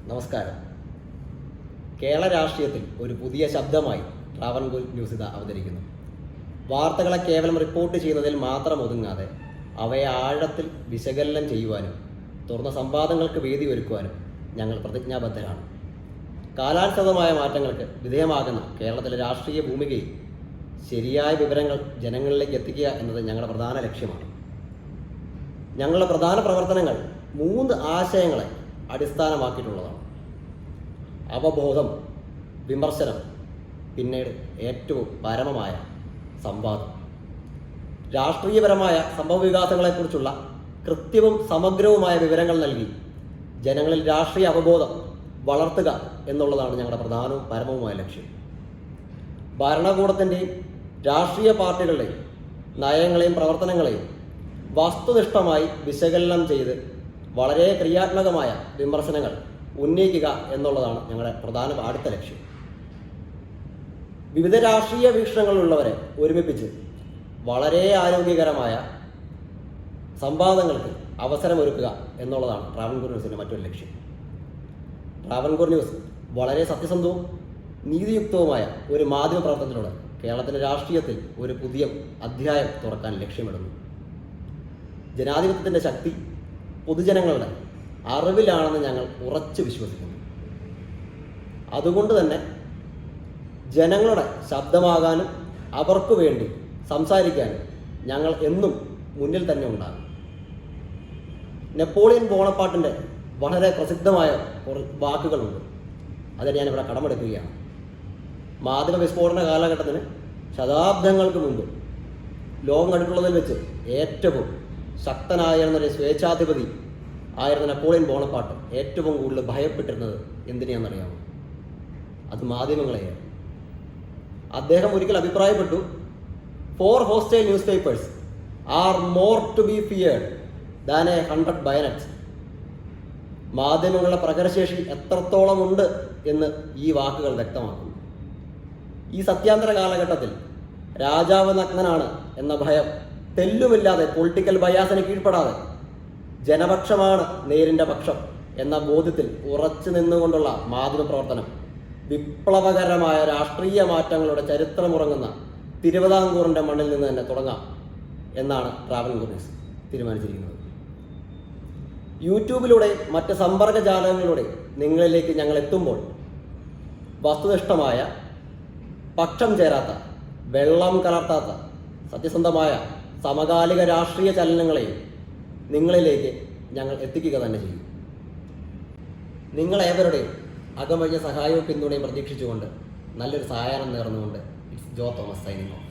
നമസ്കാരം. കേരള രാഷ്ട്രീയത്തിൽ ഒരു പുതിയ ശബ്ദമായി ട്രാവൻകൂർ ന്യൂസ് ഇതാ അവതരിക്കുന്നു. വാർത്തകളെ കേവലം റിപ്പോർട്ട് ചെയ്യുന്നതിൽ മാത്രം ഒതുങ്ങാതെ അവയെ ആഴത്തിൽ വിശകലനം ചെയ്യുവാനും തുറന്ന സംവാദങ്ങൾക്ക് വേദി ഒരുക്കുവാനും ഞങ്ങൾ പ്രതിജ്ഞാബദ്ധരാണ്. കാലാനുസൃതമായ മാറ്റങ്ങൾക്ക് വിധേയമാകുന്ന കേരളത്തിലെ രാഷ്ട്രീയ ഭൂമികയിൽ ശരിയായ വിവരങ്ങൾ ജനങ്ങളിലേക്ക് എത്തിക്കുക എന്നത് ഞങ്ങളുടെ പ്രധാന ലക്ഷ്യമാണ്. ഞങ്ങളുടെ പ്രധാന പ്രവർത്തനങ്ങൾ 3 ആശയങ്ങളെ അടിസ്ഥാനമാക്കിയിട്ടുള്ളതാണ്: അവബോധം, വിമർശനം, പിന്നീട് ഏറ്റവും പരമമായ സംവാദം. രാഷ്ട്രീയപരമായ സംഭവവികാസങ്ങളെക്കുറിച്ചുള്ള കൃത്യവും സമഗ്രവുമായ വിവരങ്ങൾ നൽകി ജനങ്ങളിൽ രാഷ്ട്രീയ അവബോധം വളർത്തുക എന്നുള്ളതാണ് ഞങ്ങളുടെ പ്രധാനവും പരമവുമായ ലക്ഷ്യം. ഭരണകൂടത്തിൻ്റെയും രാഷ്ട്രീയ പാർട്ടികളുടെയും നയങ്ങളെയും പ്രവർത്തനങ്ങളെയും വസ്തുനിഷ്ഠമായി വിശകലനം ചെയ്ത് വളരെ ക്രിയാത്മകമായ വിമർശനങ്ങൾ ഉന്നയിക്കുക എന്നുള്ളതാണ് ഞങ്ങളുടെ പ്രധാന അടുത്ത ലക്ഷ്യം. വിവിധ രാഷ്ട്രീയ വീക്ഷണങ്ങളുള്ളവരെ ഒരുമിപ്പിച്ച് വളരെ ആരോഗ്യകരമായ സംവാദങ്ങൾക്ക് അവസരമൊരുക്കുക എന്നുള്ളതാണ് ട്രാവൻകൂർ ന്യൂസിൻ്റെ മറ്റൊരു ലക്ഷ്യം. ട്രാവൻകൂർ ന്യൂസ് വളരെ സത്യസന്ധവും നീതിയുക്തവുമായ ഒരു മാധ്യമ പ്രവർത്തനത്തിലൂടെ കേരളത്തിൻ്റെ രാഷ്ട്രീയത്തിൽ ഒരു പുതിയ അധ്യായം തുറക്കാൻ ലക്ഷ്യമിടുന്നു. ജനാധിപത്യത്തിൻ്റെ ശക്തി പൊതുജനങ്ങളുടെ അറിവിലാണെന്ന് ഞങ്ങൾ ഉറച്ചു വിശ്വസിക്കുന്നു. അതുകൊണ്ട് തന്നെ ജനങ്ങളുടെ ശബ്ദമാകാനും അവർക്ക് വേണ്ടി സംസാരിക്കാനും ഞങ്ങൾ എന്നും മുന്നിൽ തന്നെ ഉണ്ടാകും. നെപ്പോളിയൻ ബോണപ്പാർട്ടിൻ്റെ വളരെ പ്രസിദ്ധമായ വാക്കുകളുണ്ട്. അതിന് ഞാനിവിടെ കടമെടുക്കുകയാണ്. മാധ്യമ വിസ്ഫോടന കാലഘട്ടത്തിന് ശതാബ്ദങ്ങൾക്ക് മുമ്പ് ലോകം കണ്ടിട്ടുള്ളതിൽ വെച്ച് ഏറ്റവും ശക്തനായിരുന്നൊരു സ്വേച്ഛാധിപതി ആയിരുന്ന നെപ്പോളിയൻ ബോണപ്പാർട്ട് ഏറ്റവും കൂടുതൽ ഭയപ്പെട്ടിരുന്നത് എന്തിനാണെന്നറിയാമോ? അത് മാധ്യമങ്ങളെയാണ്. അദ്ദേഹം ഒരിക്കൽ അഭിപ്രായപ്പെട്ടു, 4 hostile newspapers are more to be feared than 100 bayonets. മാധ്യമങ്ങളുടെ പ്രകടശേഷി എത്രത്തോളം ഉണ്ട് എന്ന് ഈ വാക്കുകൾ വ്യക്തമാക്കുന്നു. ഈ സത്യാന്തര കാലഘട്ടത്തിൽ രാജാവ് നഗ്നനാണ് എന്ന ഭയം തെല്ലുമില്ലാതെ, പൊളിറ്റിക്കൽ ബയാസിന് കീഴ്പ്പെടാതെ ജനപക്ഷമാണ് നേരിൻ്റെ പക്ഷം എന്ന ബോധ്യത്തിൽ ഉറച്ചു നിന്നുകൊണ്ടുള്ള മാധ്യമ പ്രവർത്തനം വിപ്ലവകരമായ രാഷ്ട്രീയ മാറ്റങ്ങളുടെ ചരിത്രമുറങ്ങുന്ന തിരുവിതാംകൂറിൻ്റെ മണ്ണിൽ നിന്ന് തന്നെ തുടങ്ങാം എന്നാണ് ട്രാവൻകൂർ ന്യൂസ് തീരുമാനിച്ചിരിക്കുന്നത്. യൂട്യൂബിലൂടെയും മറ്റ് സമ്പർക്ക ജാലകങ്ങളിലൂടെയും നിങ്ങളിലേക്ക് ഞങ്ങൾ എത്തുമ്പോൾ വസ്തുനിഷ്ഠമായ, പക്ഷം ചേരാത്ത, വെള്ളം കലർത്താത്ത, സത്യസന്ധമായ സമകാലിക രാഷ്ട്രീയ ചലനങ്ങളെയും നിങ്ങളിലേക്ക് ഞങ്ങൾ എത്തിക്കുക തന്നെ ചെയ്യും. നിങ്ങളേവരുടെയും അകമഴിഞ്ഞ സഹായവും പിന്തുണയും പ്രതീക്ഷിച്ചുകൊണ്ട് നല്ലൊരു സായാഹ്നം നേർന്നുകൊണ്ട് it's Jo Thomas signing of.